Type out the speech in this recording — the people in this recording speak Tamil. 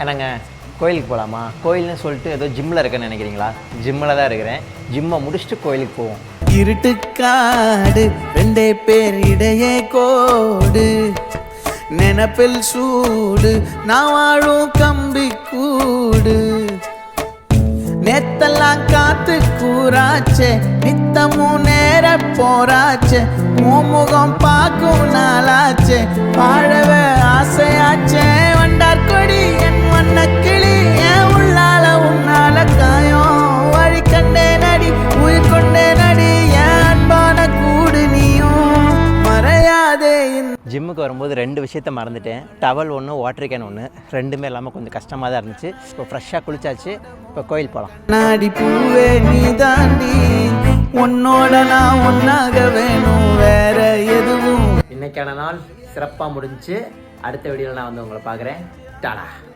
என்னங்க கோயிலுக்கு போகலாமா? கோயில்னு சொல்லிட்டு ஏதோ ஜிம்மில் இருக்கேன்னு நினைக்கிறீங்களா? ஜிம்மில் தான் இருக்கிறேன். ஜிம்மை முடிச்சுட்டு கோயிலுக்கு போவோம். இருட்டுக்காடு ரெண்டே பேர் இடையே கோடு, நினப்பில் சூடு நான் வாழும் கம்பி கூடு. நேத்தெல்லாம் காத்து கூறாச்சே, நித்தமும் நேர போராச்சே, முகம் பார்க்கும் நாளாச்சே, வாழவே ஆசையாச்சே. வண்டார் கொடி என் வண்ண கிளி, என் உள்ளால உன்னால காயம், வழி கண்டே நடி உயிர் கொண்டே நடி, என் அன்பான கூடு நீயும் மறையாதே. ஜிம்முக்கு வரும்போது 2 விஷயத்த மறந்துட்டேன். டவல் ஒன்று, வாட்டர் கேன் ஒன்று, ரெண்டுமே இல்லாமல் கொஞ்சம் கஷ்டமாக தான் இருந்துச்சு. இப்போ ஃப்ரெஷ்ஷாக குளிச்சாச்சு. இப்போ கோயில் போகலாம். நாடி பூவே நீ தாண்டி, உன்னோட நான் ஒன்னாக வேணும், வேற எதுவும். இன்னைக்கான நாள் சிறப்பாக முடிஞ்சு. அடுத்த வீடியோவில் நான் வந்து உங்களை பார்க்குறேன். டாடா.